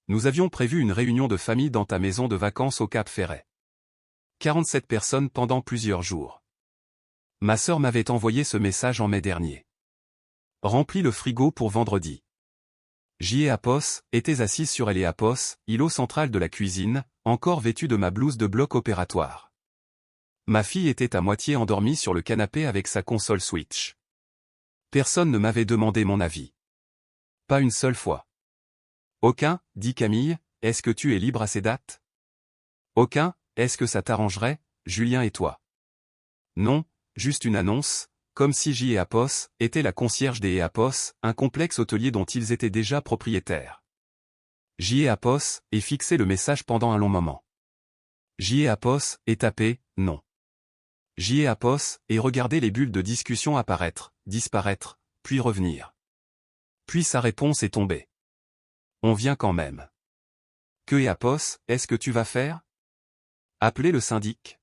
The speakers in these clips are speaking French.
Nous avions prévu une réunion de famille dans ta maison de vacances au Cap Ferret. 47 personnes pendant plusieurs jours. Ma sœur m'avait envoyé ce message en mai dernier. Remplis le frigo pour vendredi. J.E. Apos, était assise sur L.E. Apos, îlot central de la cuisine, encore vêtue de ma blouse de bloc opératoire. Ma fille était à moitié endormie sur le canapé avec sa console Switch. Personne ne m'avait demandé mon avis. Pas une seule fois. Aucun, dit Camille, est-ce que tu es libre à ces dates? Aucun, est-ce que ça t'arrangerait, Julien et toi? Non, juste une annonce, comme si J.E. Apos était la concierge des Apos, un complexe hôtelier dont ils étaient déjà propriétaires. J.E. Apos et fixé le message pendant un long moment. J.E. Apos est tapé, non. J.E. Apos et regardé les bulles de discussion apparaître, disparaître, puis revenir. Puis sa réponse est tombée. On vient quand même. Que et Apos, est-ce que tu vas faire? Appeler le syndic.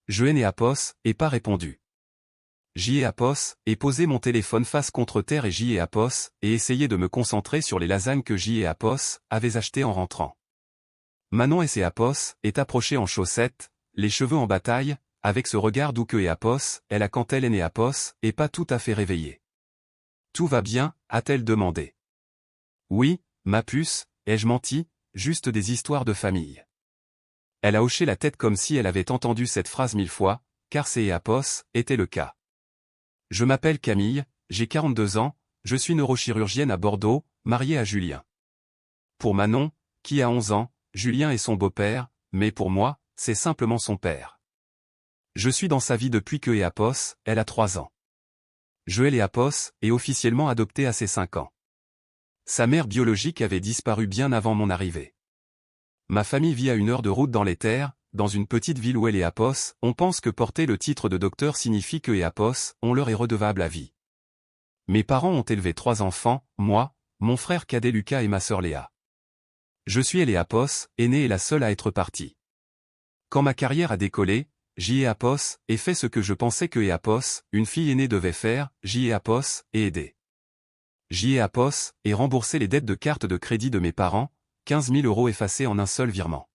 Je n'ai Apos, et pas répondu. J.E. Apos, et posé mon téléphone face contre terre et J.E. Apos, et essayé de me concentrer sur les lasagnes que J.E. Apos avait achetées en rentrant. Manon S.E. Apos est approchée en chaussettes, les cheveux en bataille, avec ce regard doux que et Apos, elle a quand elle est née Apos, et pas tout à fait réveillée. Tout va bien, a-t-elle demandé. Oui, ma puce, ai-je menti, juste des histoires de famille. Elle a hoché la tête comme si elle avait entendu cette phrase 1000 fois, car c'est Apos, était le cas. Je m'appelle Camille, j'ai 42 ans, je suis neurochirurgienne à Bordeaux, mariée à Julien. Pour Manon, qui a 11 ans, Julien est son beau-père, mais pour moi, c'est simplement son père. Je suis dans sa vie depuis que et Apos, elle a 3 ans. Joël et Apos est officiellement adopté à ses 5 ans. Sa mère biologique avait disparu bien avant mon arrivée. Ma famille vit à 1 heure de route dans les terres, dans une petite ville où elle et Apos, on pense que porter le titre de docteur signifie que et Apos, on leur est redevable à vie. Mes parents ont élevé 3 enfants, moi, mon frère cadet Lucas et ma sœur Léa. Je suis elle et Apos, aînée et la seule à être partie. Quand ma carrière a décollé, J.E. Apos, et fait ce que je pensais que et Apos, une fille aînée devait faire, J.E. Apos, et aider. J.E. Apos, et rembourser les dettes de carte de crédit de mes parents, 15 000 € effacés en un seul virement.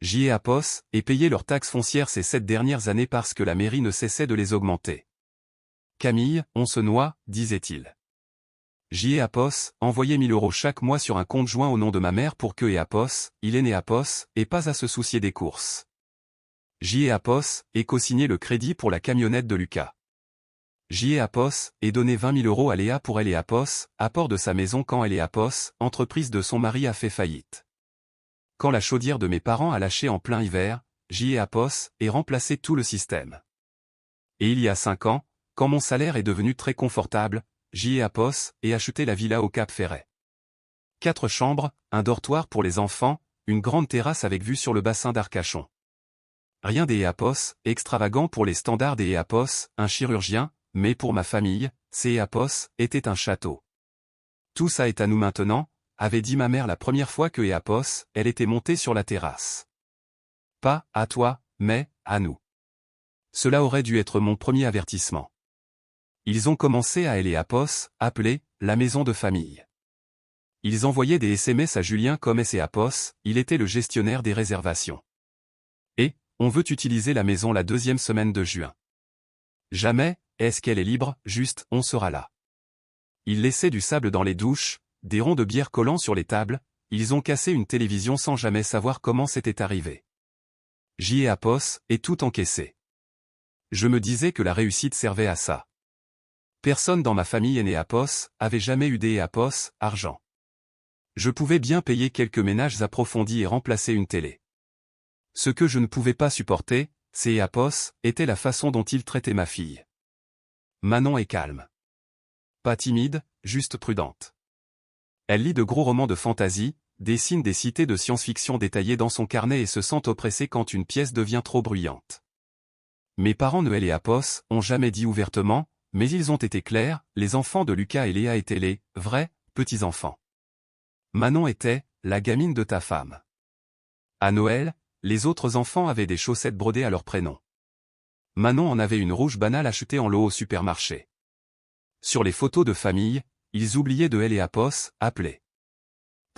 J.E. Apos, et payer leurs taxes foncières ces 7 dernières années parce que la mairie ne cessait de les augmenter. Camille, on se noie, disait-il. J.E. Apos, envoyait 1000 € chaque mois sur un compte joint au nom de ma mère pour que et Apos, il est né Apos, et pas à se soucier des courses. J.E. Apos, et co-signé le crédit pour la camionnette de Lucas. J.E. Apos, et donné 20 000 € à Léa pour elle et Apos, apport de sa maison quand elle et Apos, entreprise de son mari a fait faillite. Quand la chaudière de mes parents a lâché en plein hiver, J.E. Apos, et remplacé tout le système. Et il y a 5 ans, quand mon salaire est devenu très confortable, J.E. Apos, et acheté la villa au Cap Ferret. 4 chambres, un dortoir pour les enfants, une grande terrasse avec vue sur le bassin d'Arcachon. Rien des Apos, extravagant pour les standards des Apos, un chirurgien, mais pour ma famille, ces Apos, était un château. Tout ça est à nous maintenant, avait dit ma mère la première fois que Apos, elle était montée sur la terrasse. Pas, à toi, mais, à nous. Cela aurait dû être mon premier avertissement. Ils ont commencé à aller Apos, appelée, la maison de famille. Ils envoyaient des SMS à Julien comme S.E. Apos, il était le gestionnaire des réservations. Et, on veut utiliser la maison la 2e semaine de juin. Jamais, est-ce qu'elle est libre, juste, on sera là. Ils laissaient du sable dans les douches, des ronds de bière collant sur les tables, ils ont cassé une télévision sans jamais savoir comment c'était arrivé. J.E. Apos, et tout encaissé. Je me disais que la réussite servait à ça. Personne dans ma famille aînée Apos, avait jamais eu des Apos, argent. Je pouvais bien payer quelques ménages approfondis et remplacer une télé. Ce que je ne pouvais pas supporter, c'est Apos, était la façon dont il traitait ma fille. Manon est calme. Pas timide, juste prudente. Elle lit de gros romans de fantasy, dessine des cités de science-fiction détaillées dans son carnet et se sent oppressée quand une pièce devient trop bruyante. Mes parents Noël et Apos ont jamais dit ouvertement, mais ils ont été clairs, les enfants de Lucas et Léa étaient les vrais petits-enfants. Manon était la gamine de ta femme. À Noël, les autres enfants avaient des chaussettes brodées à leur prénom. Manon en avait une rouge banale achetée en lot au supermarché. Sur les photos de famille, ils oubliaient de elle et Apos, appelés.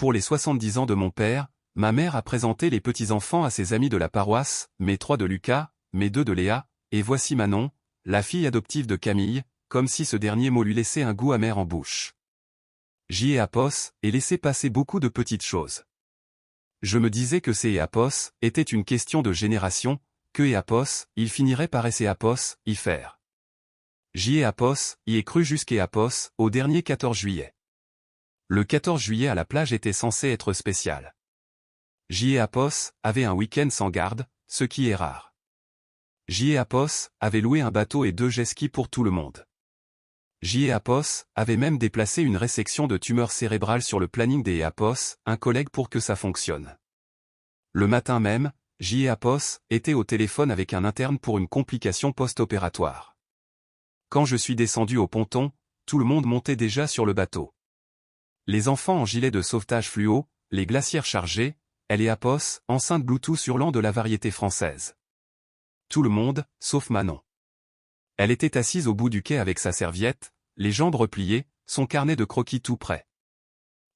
Pour les 70 ans de mon père, ma mère a présenté les petits-enfants à ses amis de la paroisse, mes 3 de Lucas, mes 2 de Léa, et voici Manon, la fille adoptive de Camille, comme si ce dernier mot lui laissait un goût amer en bouche. J'y ai apos, et laissé passer beaucoup de petites choses. Je me disais que ces apos était une question de génération, que et apos, il finirait par essayer apos, y faire. J'y ai apos, y ai cru jusqu'à apos, au dernier 14 juillet. Le 14 juillet à la plage était censé être spécial. J'y ai apos avait un week-end sans garde, ce qui est rare. J'y ai apos avait loué un bateau et 2 jet-skis pour tout le monde. J'y ai apos avait même déplacé une résection de tumeur cérébrale sur le planning des apos, un collègue pour que ça fonctionne. Le matin même, j'y ai apos était au téléphone avec un interne pour une complication post-opératoire. Quand je suis descendu au ponton, tout le monde montait déjà sur le bateau. Les enfants en gilet de sauvetage fluo, les glacières chargées, elle et apos, enceinte Bluetooth hurlant de la variété française. Tout le monde, sauf Manon. Elle était assise au bout du quai avec sa serviette, les jambes repliées, son carnet de croquis tout prêt.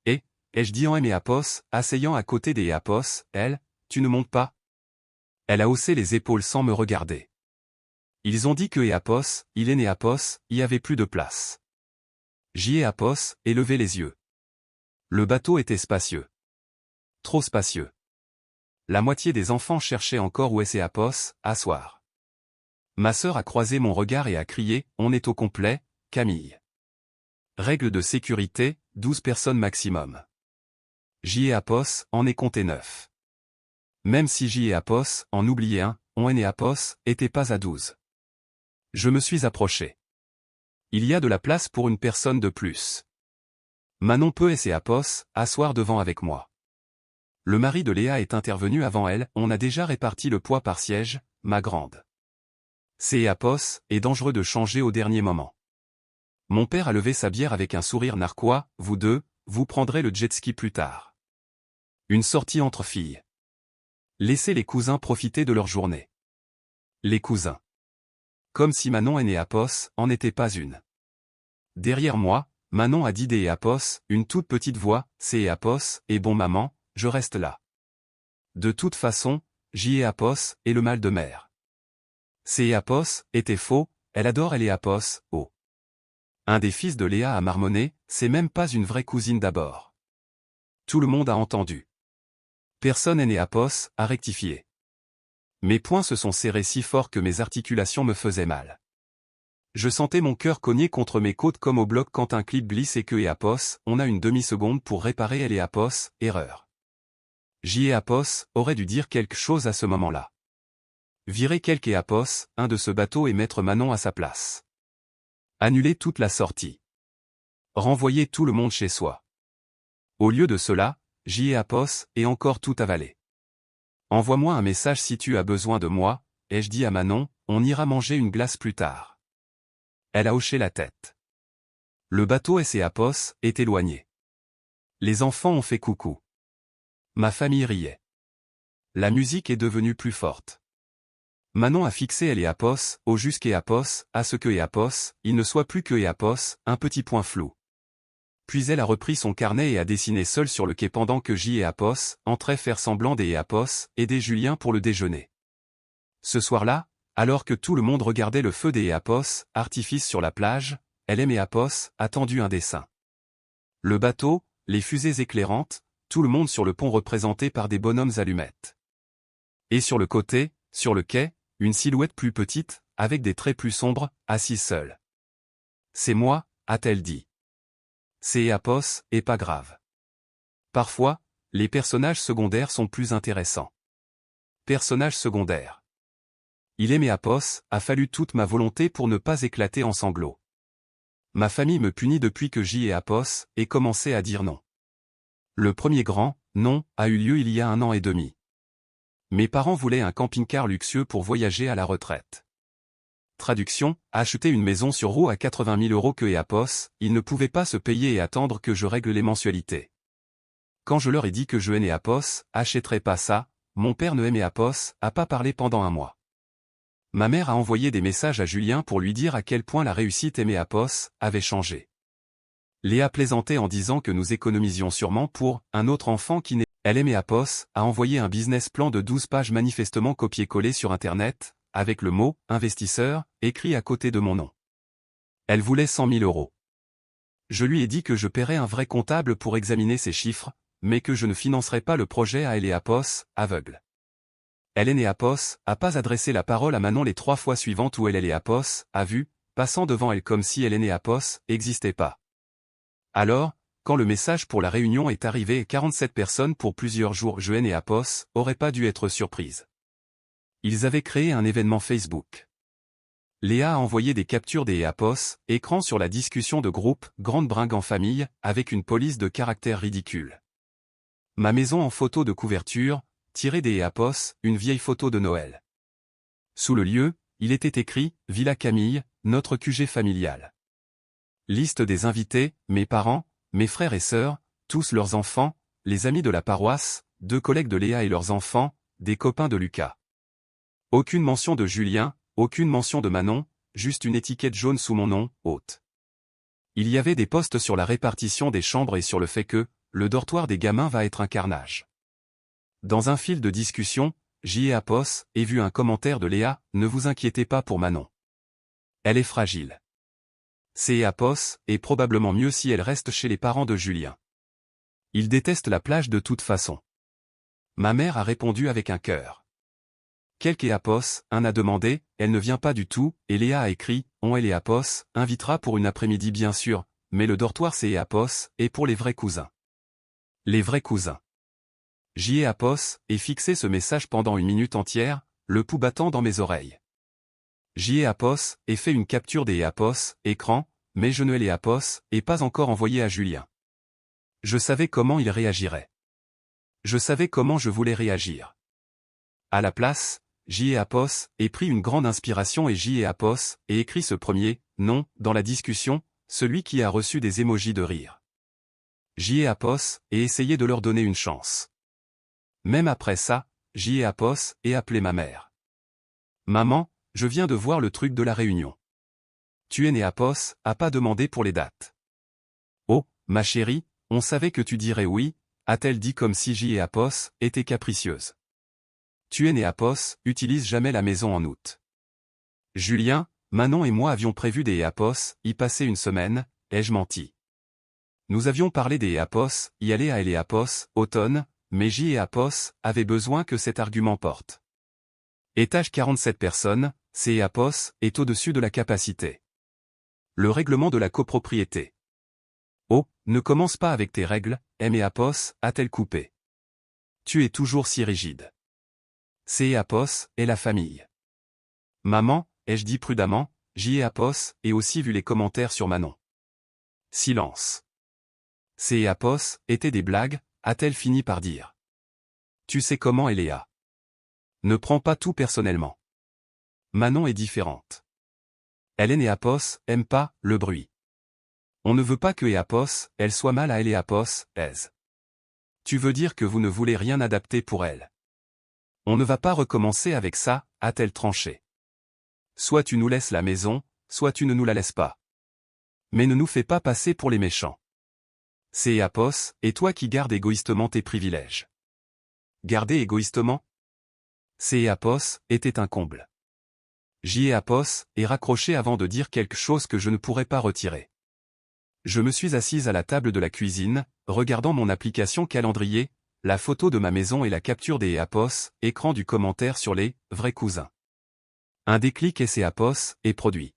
Et, ai-je dit en apos, asseyant à côté des apos, elle, tu ne montes pas? Elle a haussé les épaules sans me regarder. Ils ont dit que apos, il est né apos, y avait plus de place. J'y ai apos, et levé les yeux. Le bateau était spacieux. Trop spacieux. La moitié des enfants cherchaient encore où est apos, asseoir. Ma sœur a croisé mon regard et a crié, on est au complet, Camille. Règle de sécurité, 12 personnes maximum. J'y ai apos, en est compté 9. Même si j'y ai apos, en oubliait un, on est apos, était pas à 12. Je me suis approché. Il y a de la place pour une personne de plus. Manon peut et apos, asseoir devant avec moi. Le mari de Léa est intervenu avant elle, on a déjà réparti le poids par siège, ma grande. C'est apos, est dangereux de changer au dernier moment. Mon père a levé sa bière avec un sourire narquois, vous deux, vous prendrez le jet-ski plus tard. Une sortie entre filles. Laissez les cousins profiter de leur journée. Les cousins. Comme si Manon et apos, en était pas une. Derrière moi, Manon a dit des apos, une toute petite voix, c'est apos, et bon maman, je reste là. De toute façon, j'y ai apos, et le mal de mer. C'est apos, était faux, elle adore elle et apos, oh. Un des fils de Léa a marmonné, c'est même pas une vraie cousine d'abord. Tout le monde a entendu. Personne n'est apos, a rectifié. Mes poings se sont serrés si fort que mes articulations me faisaient mal. Je sentais mon cœur cogner contre mes côtes comme au bloc quand un clip glisse et que apos, on a une demi-seconde pour réparer elle et apos, erreur. J'y ai apos, aurait dû dire quelque chose à ce moment-là. Virer quelque apos, un de ce bateau et mettre Manon à sa place. Annuler toute la sortie. Renvoyer tout le monde chez soi. Au lieu de cela, j'y ai apos, et encore tout avalé. Envoie-moi un message si tu as besoin de moi, ai-je dit à Manon, on ira manger une glace plus tard. Elle a hoché la tête. Le bateau et apos est éloigné. Les enfants ont fait coucou. Ma famille riait. La musique est devenue plus forte. Manon a fixé elle et apos, au jusqu'à apos, à ce que apos, il ne soit plus que apos, un petit point flou. Puis elle a repris son carnet et a dessiné seule sur le quai pendant que j'y et apos, entrait faire semblant des apos, aider Julien pour le déjeuner. Ce soir-là, alors que tout le monde regardait le feu des apos, artifice sur la plage, elle et apos, a tendu un dessin. Le bateau, les fusées éclairantes, tout le monde sur le pont représenté par des bonhommes allumettes. Et sur le côté, sur le quai, une silhouette plus petite, avec des traits plus sombres, assise seule. C'est moi, a-t-elle dit. C'est apos, et pas grave. Parfois, les personnages secondaires sont plus intéressants. Personnages secondaires. Il aimait apos, a fallu toute ma volonté pour ne pas éclater en sanglots. Ma famille me punit depuis que j'y ai apos, et commençait à dire non. Le premier grand « non » a eu lieu il y a 1 an et demi. Mes parents voulaient un camping-car luxueux pour voyager à la retraite. Traduction, acheter une maison sur roue à 80 000 € que apos, ils ne pouvaient pas se payer et attendre que je règle les mensualités. Quand je leur ai dit que je n'ai apos, achèterais pas ça, mon père ne aimait apos, a pas parlé pendant 1 mois. Ma mère a envoyé des messages à Julien pour lui dire à quel point la réussite aimée apos avait changé. Léa plaisantait en disant que nous économisions sûrement pour un autre enfant qui n'est. Elle aimait Apos, a envoyé un business plan de 12 pages manifestement copié-collé sur Internet, avec le mot « investisseur » écrit à côté de mon nom. Elle voulait 100 000 euros. Je lui ai dit que je paierais un vrai comptable pour examiner ces chiffres, mais que je ne financerais pas le projet à elle et Apos, aveugle. Hélène et Apos a pas adressé la parole à Manon les 3 fois suivantes où elle et Apos a vu, passant devant elle comme si Hélène et Apos n'existaient pas. Alors, quand le message pour la réunion est arrivé et 47 personnes pour plusieurs jours, Jeanne et Apos auraient pas dû être surprises. Ils avaient créé un événement Facebook. Léa a envoyé des captures des Apos, écran sur la discussion de groupe, grande bringue en famille, avec une police de caractère ridicule. Ma maison en photo de couverture, tirée des Apos, une vieille photo de Noël. Sous le lieu, il était écrit « Villa Camille, notre QG familial ». Liste des invités, mes parents, mes frères et sœurs, tous leurs enfants, les amis de la paroisse, 2 collègues de Léa et leurs enfants, des copains de Lucas. Aucune mention de Julien, aucune mention de Manon, juste une étiquette jaune sous mon nom, hôte. Il y avait des posts sur la répartition des chambres et sur le fait que le dortoir des gamins va être un carnage. Dans un fil de discussion, j'y ai Apos, et vu un commentaire de Léa, ne vous inquiétez pas pour Manon. Elle est fragile. C'est Apos, et probablement mieux si elle reste chez les parents de Julien. Il déteste la plage de toute façon. Ma mère a répondu avec un cœur. Quelque Apos, a demandé, elle ne vient pas du tout, et Léa a écrit, on elle et Apos, invitera pour une après-midi bien sûr, mais le dortoir c'est Apos, et pour les vrais cousins. Les vrais cousins. J'y ai Apos, et fixé ce message pendant 1 minute entière, le pouls battant dans mes oreilles. J'y ai Apos, et fait une capture des Apos, écran, mais je ne l'ai Apos, et pas encore envoyé à Julien. Je savais comment il réagirait. Je savais comment je voulais réagir. À la place, j'y ai Apos, et pris une grande inspiration et j'y ai Apos, et écrit ce premier « nom » dans la discussion, celui qui a reçu des émojis de rire. J'y ai Apos, et essayé de leur donner une chance. Même après ça, j'y ai Apos, et appelé ma mère. Maman, je viens de voir le truc de la réunion. Tu es né Apos, a pas demandé pour les dates. Oh, ma chérie, on savait que tu dirais oui, a-t-elle dit comme si j'y ai Apos était capricieuse. Tu es né Apos, utilise jamais la maison en août. Julien, Manon et moi avions prévu des Apos, y passer 1 semaine, ai-je menti. Nous avions parlé des Apos, y aller à les Apos, automne, mais j'y ai Apos avait besoin que cet argument porte. Étage 47 personnes, c'est Apos est au-dessus de la capacité. Le règlement de la copropriété. Oh, ne commence pas avec tes règles, M et Apos, a-t-elle coupé. Tu es toujours si rigide. C'est Apos, et la famille. Maman, ai-je dit prudemment, j'y ai Apos, et aussi vu les commentaires sur Manon. Silence. C'est Apos, étaient des blagues, a-t-elle fini par dire. Tu sais comment elle est Léa. Ne prends pas tout personnellement. Manon est différente. Hélène et Apos aiment pas le bruit. On ne veut pas que Apos, elle soit mal à elle et Apos, aise. Tu veux dire que vous ne voulez rien adapter pour elle. On ne va pas recommencer avec ça, a-t-elle tranché. Soit tu nous laisses la maison, soit tu ne nous la laisses pas. Mais ne nous fais pas passer pour les méchants. C'est Apos, et toi qui gardes égoïstement tes privilèges. Garder égoïstement? C'est Apos, était un comble. J'y ai Apos, et raccroché avant de dire quelque chose que je ne pourrais pas retirer. Je me suis assise à la table de la cuisine, regardant mon application calendrier, la photo de ma maison et la capture des Apos, écran du commentaire sur les « vrais cousins ». Un déclic et c'est Apos, est produit.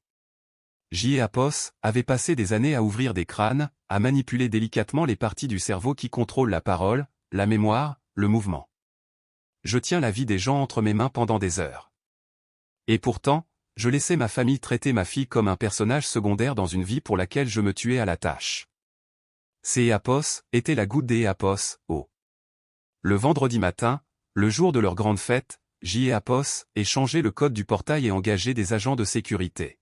J'y ai Apos, avait passé des années à ouvrir des crânes, à manipuler délicatement les parties du cerveau qui contrôlent la parole, la mémoire, le mouvement. Je tiens la vie des gens entre mes mains pendant des heures. Et pourtant, je laissais ma famille traiter ma fille comme un personnage secondaire dans une vie pour laquelle je me tuais à la tâche. Ces Apos étaient la goutte des Apos, oh. Le vendredi matin, le jour de leur grande fête, j'y ai Apos et changé le code du portail et engagé des agents de sécurité.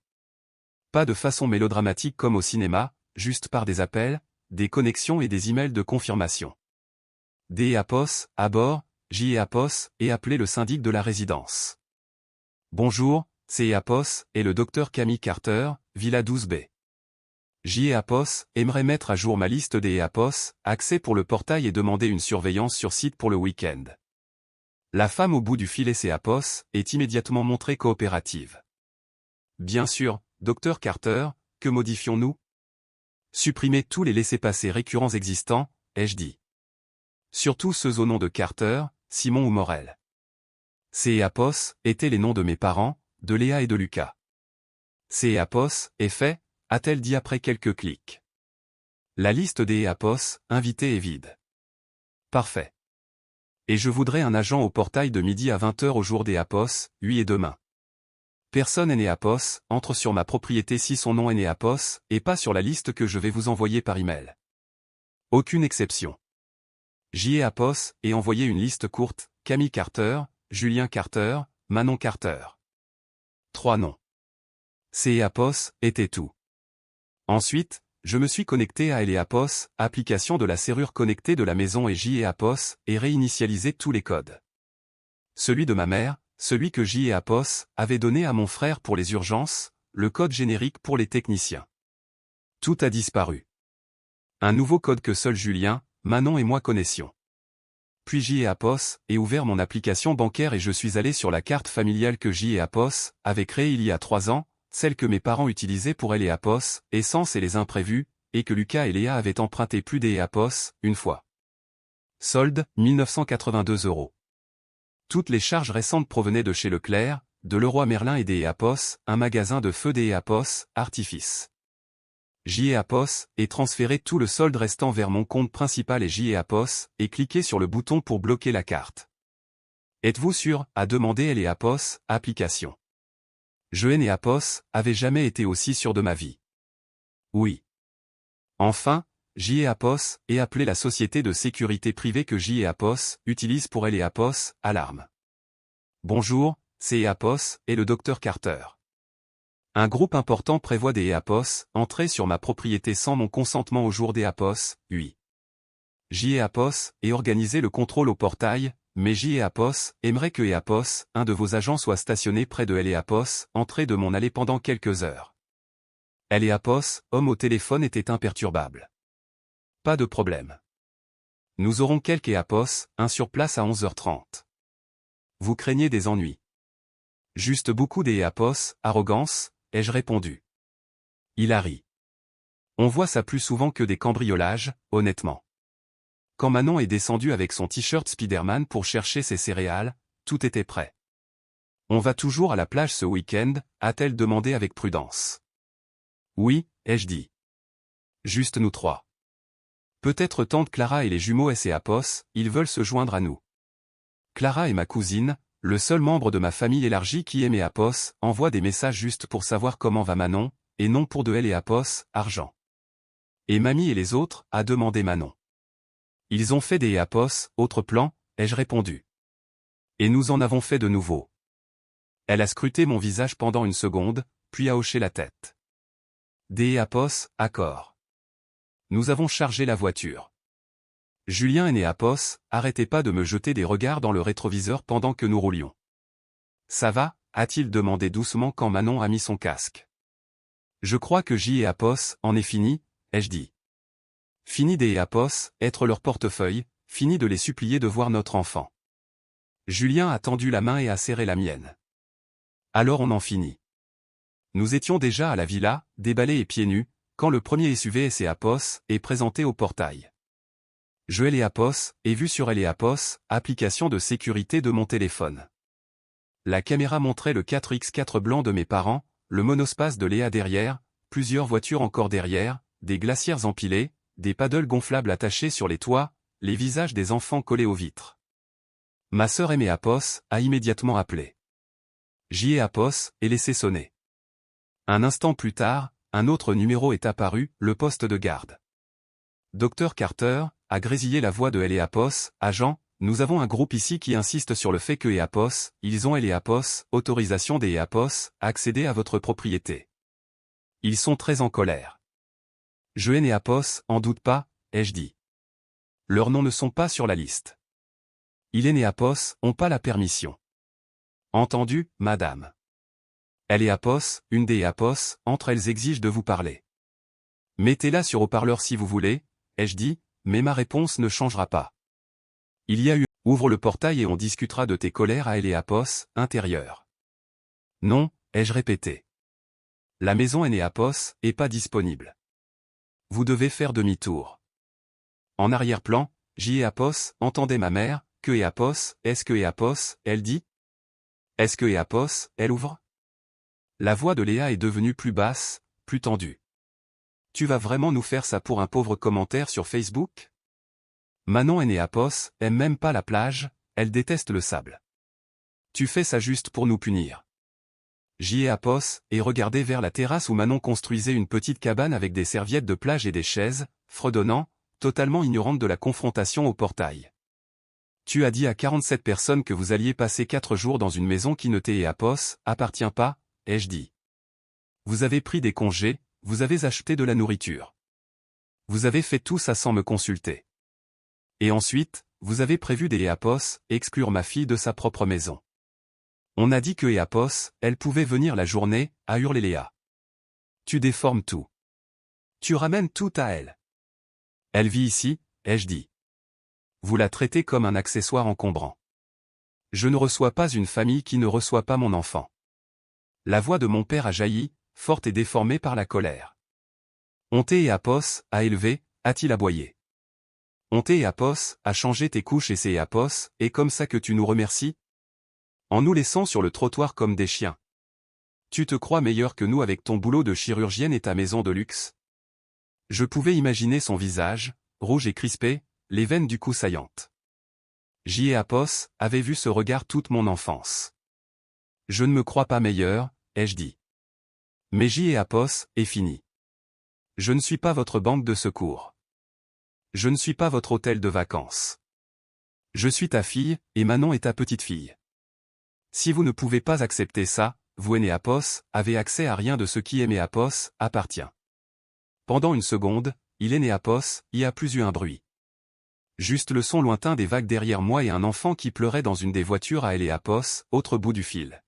Pas de façon mélodramatique comme au cinéma, juste par des appels, des connexions et des emails de confirmation. Des Apos, à bord, j'y ai Apos et appelé le syndic de la résidence. Bonjour, c'est Apos et le docteur Camille Carter, Villa 12B. JEAPOS aimerait mettre à jour ma liste des EAPOS, accès pour le portail et demander une surveillance sur site pour le week-end. La femme au bout du fil EAPOS est immédiatement montrée coopérative. Bien sûr, Dr Carter, que modifions-nous? Supprimer tous les laissez-passer récurrents existants, ai-je dit. Surtout ceux au nom de Carter, Simon ou Morel. Ces EAPOS étaient les noms de mes parents, de Léa et de Lucas. Ces EAPOS est fait, a-t-elle dit après quelques clics. La liste des EAPOS, invités est vide. Parfait. Et je voudrais un agent au portail de midi à 20h au jour des EAPOS, oui et demain. Personne est EAPOS, entre sur ma propriété si son nom est EAPOS, et pas sur la liste que je vais vous envoyer par email. Aucune exception. JEAPOS et envoyer une liste courte, Camille Carter, Julien Carter, Manon Carter. 3 noms. Ces EAPOS étaient tout. Ensuite, je me suis connecté à EAPOS, application de la serrure connectée de la maison et JEAPOS, et réinitialisé tous les codes. Celui de ma mère, celui que JEAPOS avait donné à mon frère pour les urgences, le code générique pour les techniciens. Tout a disparu. Un nouveau code que seul Julien, Manon et moi connaissions. Puis JEAPOS et ouvert mon application bancaire et je suis allé sur la carte familiale que JEAPOS avait créée il y a 3 ans, celle que mes parents utilisaient pour EAPOS, Essence et les imprévus, et que Lucas et Léa avaient emprunté plus d'EAPOS, une fois. Solde, 1982 €. Toutes les charges récentes provenaient de chez Leclerc, de Leroy Merlin et des EAPOS, un magasin de feu des EAPOS, Artifice. JEAPOS, et transférer tout le solde restant vers mon compte principal et JEAPOS, et cliquer sur le bouton pour bloquer la carte. Êtes-vous sûr, a demandé EAPOS, application. Je EAPOS, avait jamais été aussi sûr de ma vie. Oui. Enfin, JEAPOS, et appelé la société de sécurité privée que JEAPOS utilise pour EAPOS, Alarme. Bonjour, c'est EAPOS, et le Dr Carter. Un groupe important prévoit des EAPOS, entrer sur ma propriété sans mon consentement au jour des EAPOS, oui. JEAPOS, et organiser le contrôle au portail, mais JEAPOS aimerait que EAPOS, un de vos agents soit stationné près de EAPOS, entrée de mon allée pendant quelques heures. EAPOS, homme au téléphone était imperturbable. Pas de problème. Nous aurons quelques EAPOS, un sur place à 11h30. Vous craignez des ennuis. Juste beaucoup des EAPOS, arrogance, ai-je répondu. Il a ri. On voit ça plus souvent que des cambriolages, honnêtement. Quand Manon est descendue avec son t-shirt Spider-Man pour chercher ses céréales, tout était prêt. On va toujours à la plage ce week-end, a-t-elle demandé avec prudence. Oui, ai-je dit. Juste nous 3. Peut-être tante Clara et les jumeaux EAPOS, ils veulent se joindre à nous. Clara est ma cousine, le seul membre de ma famille élargie qui aime EAPOS, envoie des messages juste pour savoir comment va Manon, et non pour de EAPOS, argent. Et mamie et les autres, a demandé Manon. Ils ont fait des EAPOS, autre plan, ai-je répondu. Et nous en avons fait de nouveaux. Elle a scruté mon visage pendant une seconde, puis a hoché la tête. Des EAPOS, accord. Nous avons chargé la voiture. Julien et EAPOS, arrêtez pas de me jeter des regards dans le rétroviseur pendant que nous roulions. Ça va, a-t-il demandé doucement quand Manon a mis son casque. Je crois que JEAPOS en est fini, ai-je dit. Fini des EAPOS, être leur portefeuille, fini de les supplier de voir notre enfant. Julien a tendu la main et a serré la mienne. Alors on en finit. Nous étions déjà à la villa, déballés et pieds nus, quand le premier SUV EAPOS est présenté au portail. Je EAPOS, et vu sur EAPOS, application de sécurité de mon téléphone. La caméra montrait le 4x4 blanc de mes parents, le monospace de Léa derrière, plusieurs voitures encore derrière, des glacières empilées, des paddles gonflables attachés sur les toits, les visages des enfants collés aux vitres. Ma sœur EAPOS a immédiatement appelé. JEAPOS et laissé sonner. Un instant plus tard, un autre numéro est apparu, le poste de garde. Dr Carter a grésillé la voix de EAPOS, agent, nous avons un groupe ici qui insiste sur le fait que EAPOS, ils ont EAPOS, autorisation des EAPOS, à accéder à votre propriété. Ils sont très en colère. Je EAPOS, en doute pas, ai-je dit. Leurs noms ne sont pas sur la liste. Ils EAPOS ont pas la permission. Entendu, madame. EAPOS, une des EAPOS, entre elles exige de vous parler. Mettez-la sur haut-parleur si vous voulez, ai-je dit, mais ma réponse ne changera pas. Il y a eu « Ouvre le portail et on discutera de tes colères à Eléapos, intérieur. » Non, ai-je répété. La maison Enéapos est pas disponible. Vous devez faire demi-tour. En arrière-plan, J.Éapos entendait ma mère, que Éapos, est-ce que Éapos, elle dit? Est-ce que Éapos, elle ouvre? La voix de Léa est devenue plus basse, plus tendue. Tu vas vraiment nous faire ça pour un pauvre commentaire sur Facebook? Manon Enéapos aime même pas la plage, elle déteste le sable. Tu fais ça juste pour nous punir. J.Éapos et regardait vers la terrasse où Manon construisait une petite cabane avec des serviettes de plage et des chaises, fredonnant, totalement ignorante de la confrontation au portail. Tu as dit à 47 personnes que vous alliez passer 4 jours dans une maison qui ne t'Éapos appartient pas, ai-je dit. Vous avez pris des congés, vous avez acheté de la nourriture. Vous avez fait tout ça sans me consulter. Et ensuite, vous avez prévu d'Éapos exclure ma fille de sa propre maison. On a dit que Éapos, elle pouvait venir la journée, a hurlé Léa. Tu déformes tout. Tu ramènes tout à elle. Elle vit ici, ai-je dit. Vous la traitez comme un accessoire encombrant. Je ne reçois pas une famille qui ne reçoit pas mon enfant. La voix de mon père a jailli, forte et déformée par la colère. Éapos a élevé, a-t-il aboyé. Éapos a changé tes couches et c'est Éapos, et comme ça que tu nous remercies? En nous laissant sur le trottoir comme des chiens. Tu te crois meilleur que nous avec ton boulot de chirurgienne et ta maison de luxe? Je pouvais imaginer son visage, rouge et crispé, les veines du cou saillantes. J.Éapos avait vu ce regard toute mon enfance. Je ne me crois pas meilleur, ai-je dit. Mais J.Éapos est fini. Je ne suis pas votre banque de secours. Je ne suis pas votre hôtel de vacances. Je suis ta fille, et Manon est ta petite-fille. Si vous ne pouvez pas accepter ça, vous Enéapos avez accès à rien de ce qui Enéapos appartient. Pendant une seconde, Enéapos y a plus eu un bruit. Juste le son lointain des vagues derrière moi et un enfant qui pleurait dans une des voitures à Enéapos, autre bout du fil.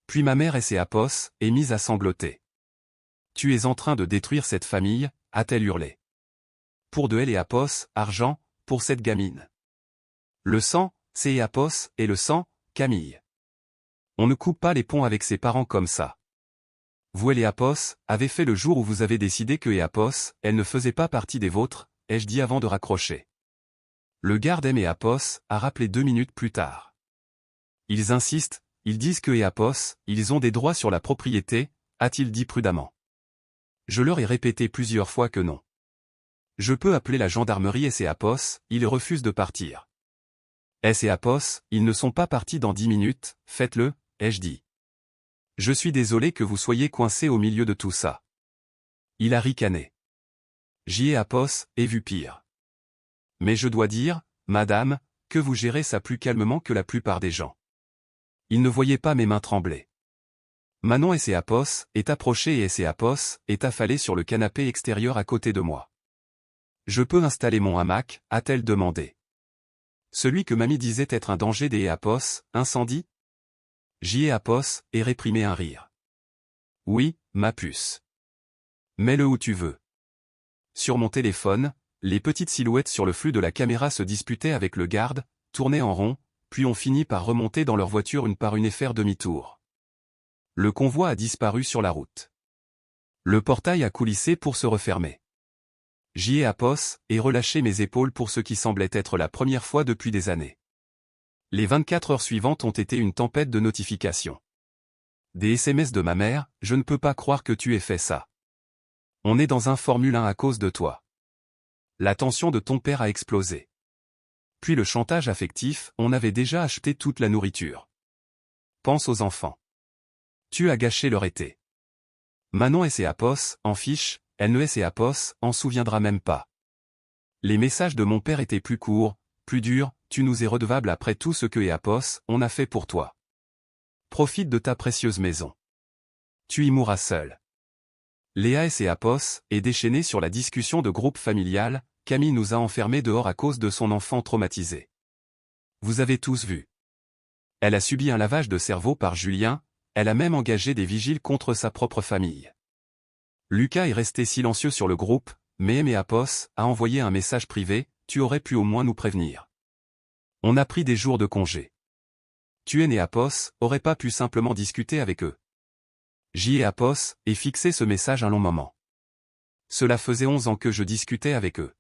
Puis ma mère Éapos est mise à sangloter. Tu es en train de détruire cette famille, a-t-elle hurlé. Pour de Eléapos, argent, pour cette gamine. Le sang, c'est Éapos, et le sang, Camille. On ne coupe pas les ponts avec ses parents comme ça. Vous Éapos avez fait le jour où vous avez décidé que Éapos, elle ne faisait pas partie des vôtres, ai-je dit avant de raccrocher. Le garde Éapos a rappelé 2 minutes plus tard. Ils insistent, ils disent que Éapos, ils ont des droits sur la propriété, a-t-il dit prudemment. Je leur ai répété plusieurs fois que non. Je peux appeler la gendarmerie Éapos, ils refusent de partir. Éapos, ils ne sont pas partis dans 10 minutes, faites-le, ai-je dit. Je suis désolé que vous soyez coincé au milieu de tout ça. Il a ricané. J.Éapos est vu pire. Mais je dois dire, madame, que vous gérez ça plus calmement que la plupart des gens. Il ne voyait pas mes mains trembler. Manon Éapos est approchée et Éapos est affalée sur le canapé extérieur à côté de moi. Je peux installer mon hamac, a-t-elle demandé. Celui que mamie disait être un danger d'Éapos, incendie? J.Éapos est réprimé un rire. Oui, ma puce. Mets-le où tu veux. Sur mon téléphone, les petites silhouettes sur le flux de la caméra se disputaient avec le garde, tournaient en rond, puis ont fini par remonter dans leur voiture une par une et faire demi-tour. Le convoi a disparu sur la route. Le portail a coulissé pour se refermer. J.Éapos et relâché mes épaules pour ce qui semblait être la première fois depuis des années. Les 24 heures suivantes ont été une tempête de notifications. Des SMS de ma mère, je ne peux pas croire que tu aies fait ça. On est dans un Formule 1 à cause de toi. La tension de ton père a explosé. Puis le chantage affectif, on avait déjà acheté toute la nourriture. Pense aux enfants. Tu as gâché leur été. Manon Éapos en fiche, elle ne Éapos en souviendra même pas. Les messages de mon père étaient plus courts, plus durs, tu nous es redevable après tout ce que Éapos, on a fait pour toi. Profite de ta précieuse maison. Tu y mourras seul. Léa Éapos est déchaînée sur la discussion de groupe familial, Camille nous a enfermés dehors à cause de son enfant traumatisé. Vous avez tous vu. Elle a subi un lavage de cerveau par Julien, elle a même engagé des vigiles contre sa propre famille. Lucas est resté silencieux sur le groupe, mais Apos a envoyé un message privé, tu aurais pu au moins nous prévenir. On a pris des jours de congé. Tu et Apos aurait pas pu simplement discuter avec eux. Apos et fixé ce message un long moment. Cela faisait 11 ans que je discutais avec eux.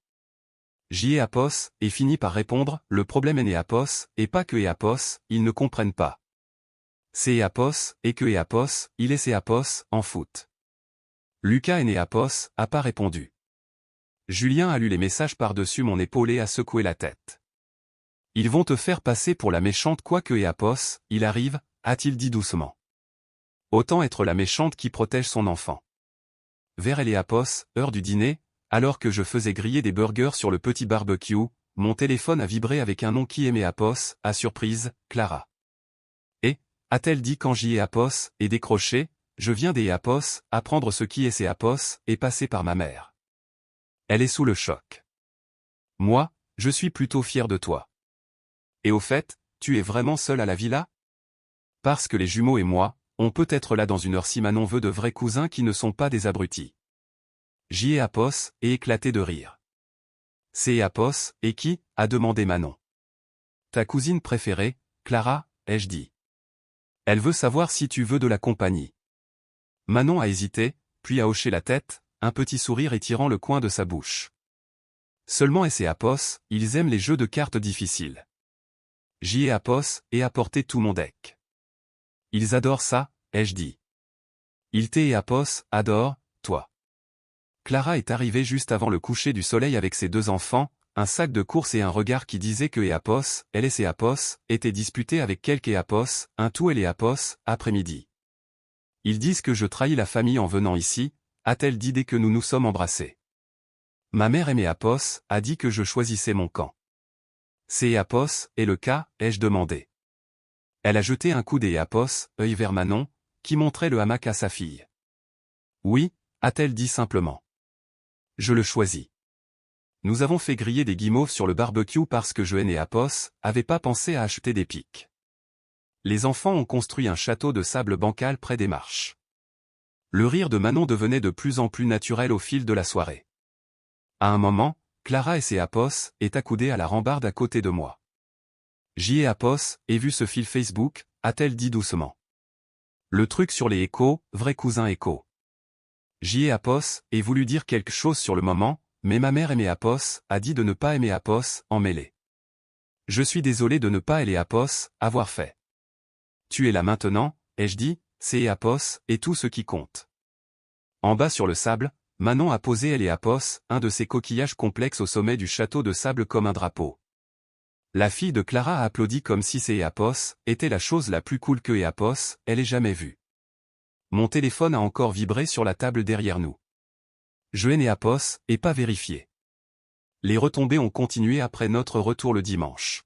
Apos et finit par répondre, le problème est Apos, et pas que Apos, ils ne comprennent pas. C'est Apos, et que Apos, il est Apos, en foot. Lucas et Apos a pas répondu. Julien a lu les messages par-dessus mon épaule et a secoué la tête. Ils vont te faire passer pour la méchante quoi que Apos, il arrive, a-t-il dit doucement. Autant être la méchante qui protège son enfant. Vers Apos, heure du dîner, alors que je faisais griller des burgers sur le petit barbecue, mon téléphone a vibré avec un nom qui aimait Apos, à surprise, Clara. Et, a-t-elle dit quand Apos est décroché, je viens Apos, apprendre ce qui est Apos, et passer par ma mère. Elle est sous le choc. Moi, je suis plutôt fier de toi. Et au fait, tu es vraiment seul à la villa? Parce que les jumeaux et moi, on peut être là dans une heure si Manon veut de vrais cousins qui ne sont pas des abrutis. Apos est éclaté de rire. C'est Apos, et qui, a demandé Manon. Ta cousine préférée, Clara, ai-je dit. Elle veut savoir si tu veux de la compagnie. Manon a hésité, puis a hoché la tête, un petit sourire étirant le coin de sa bouche. Seulement Apos, ils aiment les jeux de cartes difficiles. Apos et apporté tout mon deck. Ils adorent ça, ai-je dit. Apos adore, toi. Clara est arrivée juste avant le coucher du soleil avec ses 2 enfants, un sac de course et un regard qui disait que Apos, elle et Apos, étaient disputés avec quelque Apos, un tout et Apos, après-midi. Ils disent que je trahis la famille en venant ici, a-t-elle dit dès que nous nous sommes embrassés. Ma mère aimée Apos, a dit que je choisissais mon camp. C'est Apos, et le cas, ai-je demandé. Elle a jeté un coup Apos, œil vers Manon, qui montrait le hamac à sa fille. Oui, a-t-elle dit simplement. Je le choisis. Nous avons fait griller des guimauves sur le barbecue parce que je et Apos avaient pas pensé à acheter des pics. Les enfants ont construit un château de sable bancal près des marches. Le rire de Manon devenait de plus en plus naturel au fil de la soirée. À un moment, Clara et Apos est accoudée à la rambarde à côté de moi. Apos et vu ce fil Facebook, a-t-elle dit doucement. Le truc sur les échos, vrai cousin écho. Apos et voulu dire quelque chose sur le moment, mais ma mère aimée Apos a dit de ne pas aimer Apos, en mêler. Je suis désolé de ne pas aimer Apos, avoir fait. Tu es là maintenant, ai-je dit, c'est Apos, et tout ce qui compte. En bas sur le sable, Manon a posé Apos, un de ces coquillages complexes au sommet du château de sable comme un drapeau. La fille de Clara a applaudi comme si Apos était la chose la plus cool que Apos elle ait jamais vue. Mon téléphone a encore vibré sur la table derrière nous. Je et Apos, et pas vérifié. Les retombées ont continué après notre retour le dimanche.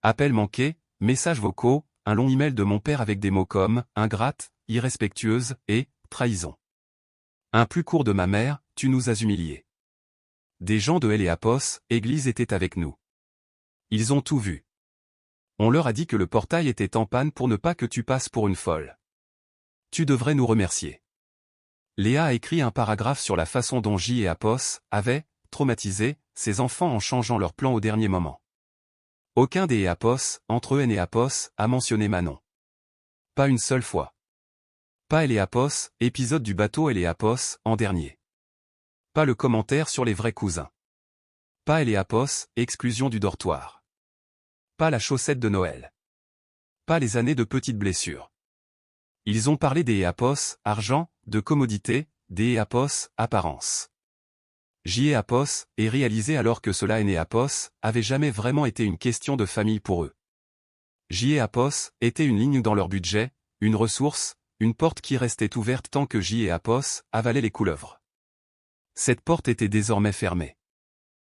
Appels manqués, messages vocaux, un long email de mon père avec des mots comme « ingrate »,« irrespectueuse » et « trahison ». Un plus court de ma mère, « tu nous as humiliés ». Des gens de Apos, église étaient avec nous. Ils ont tout vu. On leur a dit que le portail était en panne pour ne pas que tu passes pour une folle. Tu devrais nous remercier. Léa a écrit un paragraphe sur la façon dont Apos avaient traumatisé ses enfants en changeant leur plan au dernier moment. Aucun des Apos, entre eux et Apos, a mentionné Manon. Pas une seule fois. Pas Apos, épisode du bateau Apos, en dernier. Pas le commentaire sur les vrais cousins. Pas Apos, exclusion du dortoir. Pas la chaussette de Noël. Pas les années de petites blessures. Ils ont parlé des Apos, argent, de commodité, des Apos, apparence. Apos est réalisé alors que cela Apos avait jamais vraiment été une question de famille pour eux. Apos était une ligne dans leur budget, une ressource, une porte qui restait ouverte tant que Apos avalait les couleuvres. Cette porte était désormais fermée.